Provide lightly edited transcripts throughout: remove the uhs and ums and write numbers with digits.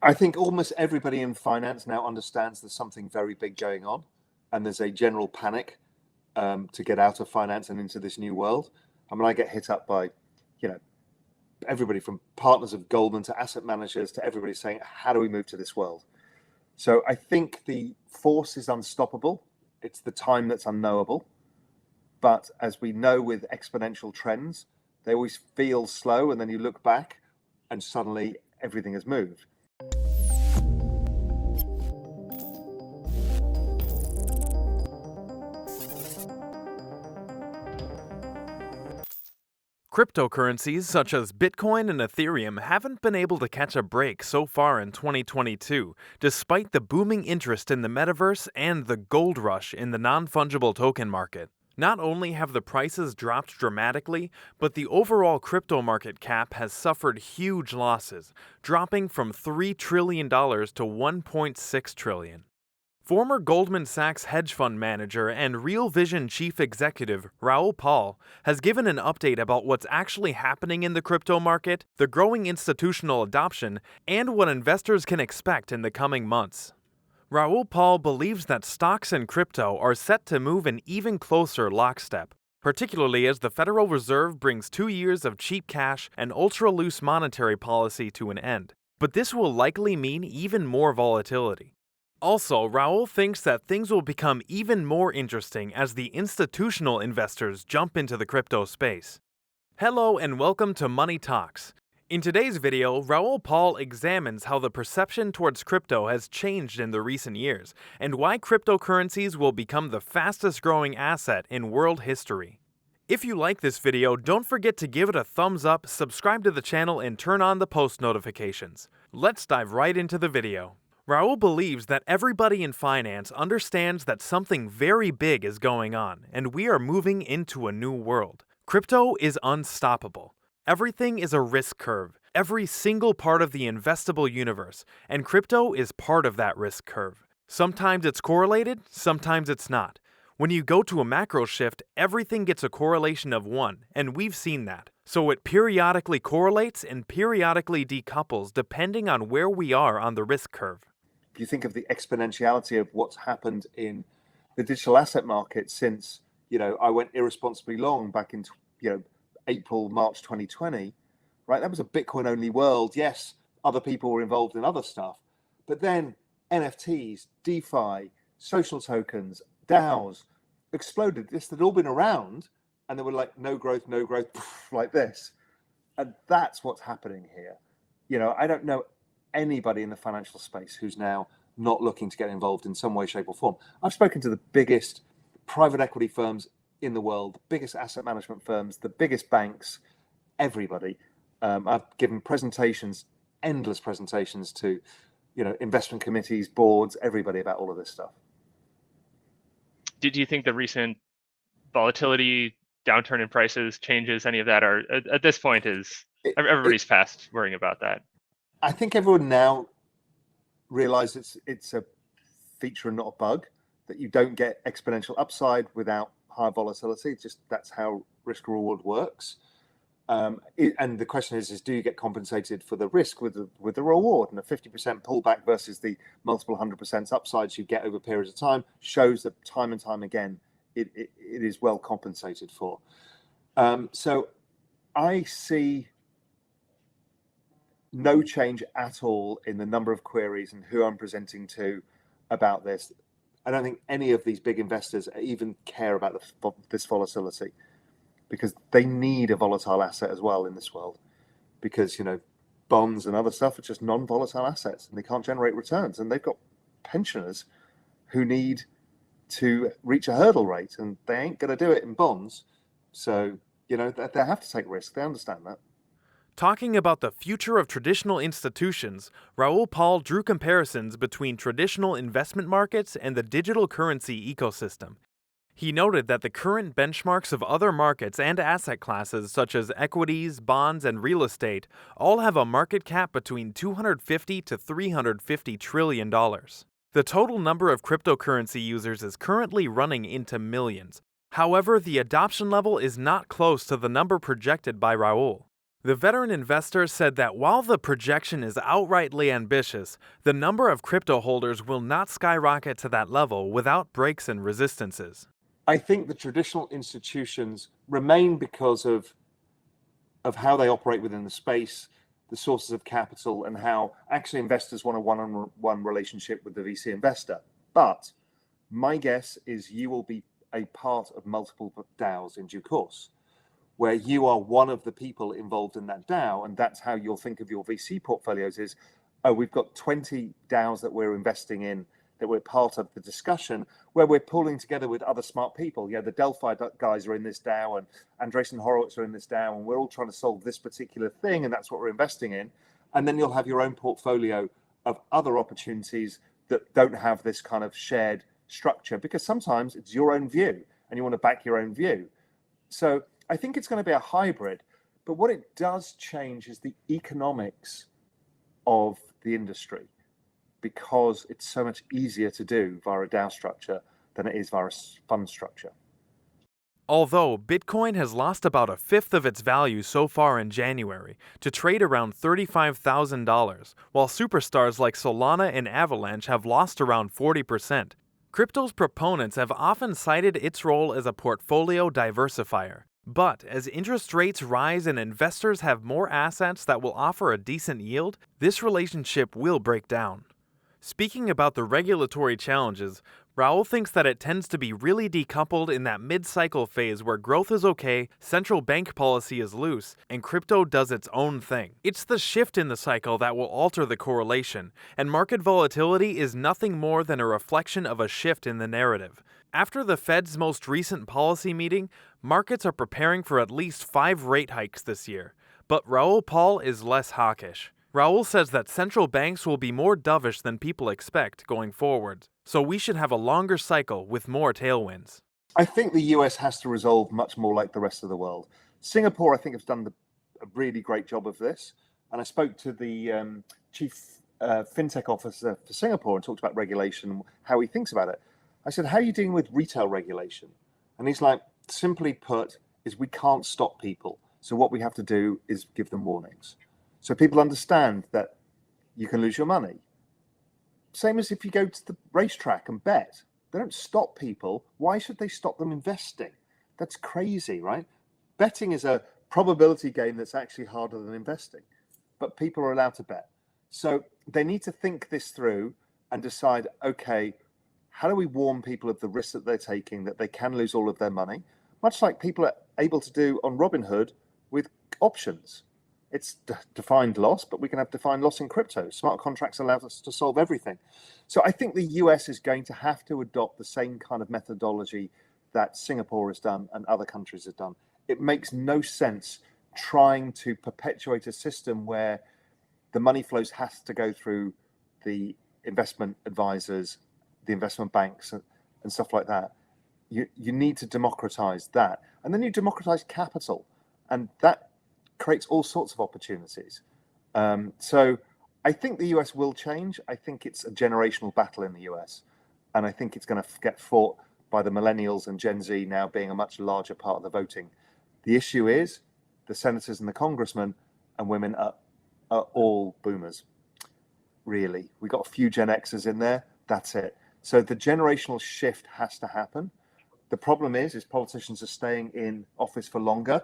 I think almost everybody in finance now understands there's something very big going on, and there's a general panic to get out of finance and into this new world. I mean, I get hit up by, you know, everybody from partners of Goldman to asset managers to everybody saying, how do we move to this world? So I think the force is unstoppable. It's the time that's unknowable. But as we know with exponential trends, they always feel slow, and then you look back and suddenly everything has moved. Cryptocurrencies such as Bitcoin and Ethereum haven't been able to catch a break so far in 2022, despite the booming interest in the metaverse and the gold rush in the non-fungible token market. Not only have the prices dropped dramatically, but the overall crypto market cap has suffered huge losses, dropping from $3 trillion to $1.6 trillion. Former Goldman Sachs hedge fund manager and Real Vision chief executive Raoul has given an update about what's actually happening in the crypto market, the growing institutional adoption, and what investors can expect in the coming months. Raoul believes that stocks and crypto are set to move in even closer lockstep, particularly as the Federal Reserve brings 2 years of cheap cash and ultra-loose monetary policy to an end. But this will likely mean even more volatility. Also, Raoul thinks that things will become even more interesting as the institutional investors jump into the crypto space. Hello and welcome to Money Talks. In today's video, Raoul examines how the perception towards crypto has changed in the recent years and why cryptocurrencies will become the fastest growing asset in world history. If you like this video, don't forget to give it a thumbs up, subscribe to the channel, and turn on the post notifications. Let's dive right into the video. Raoul believes that everybody in finance understands that something very big is going on, and we are moving into a new world. Crypto is unstoppable. Everything is a risk curve, every single part of the investable universe, and crypto is part of that risk curve. Sometimes it's correlated, sometimes it's not. When you go to a macro shift, everything gets a correlation of 1, and we've seen that. So it periodically correlates and periodically decouples depending on where we are on the risk curve. If you think of the exponentiality of what's happened in the digital asset market since, I went irresponsibly long back in, April, March 2020, right? That was a Bitcoin only world. Yes, other people were involved in other stuff, but then NFTs, DeFi, social tokens, DAOs exploded. This had all been around, and they were like, no growth, like this. And that's what's happening here. I don't know anybody in the financial space who's now not looking to get involved in some way, shape, or form. I've spoken to the biggest private equity firms in the world, the biggest asset management firms, the biggest banks, everybody. I've given presentations, endless presentations to, investment committees, boards, everybody about all of this stuff. Do you think the recent volatility, downturn in prices, changes any of that, or at this point everybody's past worrying about that? I think everyone now realizes it's a feature and not a bug, that you don't get exponential upside without high volatility. Just that's how risk reward works. And the question is do you get compensated for the risk with the reward? And a 50% pullback versus the multiple 100% upsides you get over periods of time shows that time and time again it is well compensated for. So I see no change at all in the number of queries and who I'm presenting to about this. I don't think any of these big investors even care about this volatility, because they need a volatile asset as well in this world, because bonds and other stuff are just non-volatile assets and they can't generate returns, and they've got pensioners who need to reach a hurdle rate and they ain't going to do it in bonds. So they have to take risk. They understand that. Talking about the future of traditional institutions, Raoul drew comparisons between traditional investment markets and the digital currency ecosystem. He noted that the current benchmarks of other markets and asset classes such as equities, bonds, and real estate all have a market cap between $250 to $350 trillion. The total number of cryptocurrency users is currently running into millions. However, the adoption level is not close to the number projected by Raoul. The veteran investor said that while the projection is outrightly ambitious, the number of crypto holders will not skyrocket to that level without breaks and resistances. I think the traditional institutions remain because of how they operate within the space, the sources of capital, and how actually investors want a one-on-one relationship with the VC investor. But my guess is you will be a part of multiple DAOs in due course, where you are one of the people involved in that DAO, and that's how you'll think of your VC portfolios is, oh, we've got 20 DAOs that we're investing in, that we're part of the discussion, where we're pulling together with other smart people. Yeah, the Delphi guys are in this DAO, and Andreessen Horowitz are in this DAO, and we're all trying to solve this particular thing, and that's what we're investing in. And then you'll have your own portfolio of other opportunities that don't have this kind of shared structure, because sometimes it's your own view, and you want to back your own view. So I think it's going to be a hybrid, but what it does change is the economics of the industry, because it's so much easier to do via a DAO structure than it is via a fund structure. Although Bitcoin has lost about a fifth of its value so far in January to trade around $35,000, while superstars like Solana and Avalanche have lost around 40%, crypto's proponents have often cited its role as a portfolio diversifier. But as interest rates rise and investors have more assets that will offer a decent yield, this relationship will break down. Speaking about the regulatory challenges, Raoul thinks that it tends to be really decoupled in that mid-cycle phase where growth is okay, central bank policy is loose, and crypto does its own thing. It's the shift in the cycle that will alter the correlation, and market volatility is nothing more than a reflection of a shift in the narrative. After the Fed's most recent policy meeting, markets are preparing for at least 5 rate hikes this year, but Raoul Pal is less hawkish. Raoul says that central banks will be more dovish than people expect going forward, so we should have a longer cycle with more tailwinds. I think the US has to resolve much more like the rest of the world. Singapore, I think, has done a really great job of this. And I spoke to the chief fintech officer for Singapore and talked about regulation and how he thinks about it. I said, how are you dealing with retail regulation? And he's like, simply put, is we can't stop people. So what we have to do is give them warnings. So people understand that you can lose your money. Same as if you go to the racetrack and bet. They don't stop people. Why should they stop them investing? That's crazy, right? Betting is a probability game that's actually harder than investing, but people are allowed to bet. So they need to think this through and decide, okay, how do we warn people of the risk that they're taking, that they can lose all of their money, much like people are able to do on Robinhood with options. It's defined loss, but we can have defined loss in crypto. Smart contracts allow us to solve everything. So I think the US is going to have to adopt the same kind of methodology that Singapore has done and other countries have done. It makes no sense trying to perpetuate a system where the money flows has to go through the investment advisors, the investment banks, and stuff like that. You need to democratize that. And then you democratize capital. And that creates all sorts of opportunities. So I think the US will change. I think it's a generational battle in the US. And I think it's going to get fought by the millennials and Gen Z now being a much larger part of the voting. The issue is the senators and the congressmen and women are all boomers, really. We got a few Gen Xers in there. That's it. So the generational shift has to happen. The problem is politicians are staying in office for longer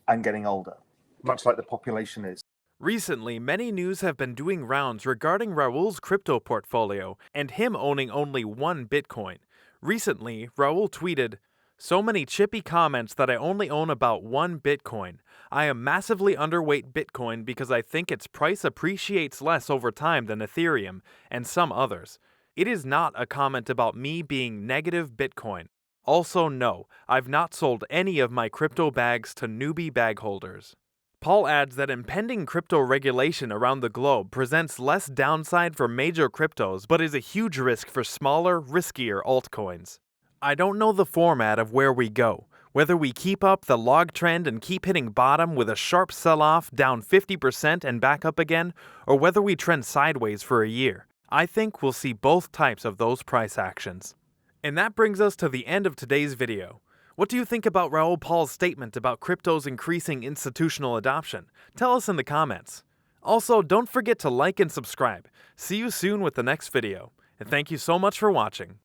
and getting older, much like the population is. Recently, many news have been doing rounds regarding Raoul's crypto portfolio and him owning only one Bitcoin. Recently, Raoul tweeted, "So many chippy comments that I only own about one Bitcoin. I am massively underweight Bitcoin because I think its price appreciates less over time than Ethereum and some others. It is not a comment about me being negative Bitcoin. Also, no, I've not sold any of my crypto bags to newbie bag holders." Paul adds that impending crypto regulation around the globe presents less downside for major cryptos but is a huge risk for smaller, riskier altcoins. "I don't know the format of where we go, whether we keep up the log trend and keep hitting bottom with a sharp sell-off down 50% and back up again, or whether we trend sideways for a year. I think we'll see both types of those price actions." And that brings us to the end of today's video. What do you think about Raoul Pal's statement about crypto's increasing institutional adoption? Tell us in the comments. Also, don't forget to like and subscribe. See you soon with the next video, and thank you so much for watching.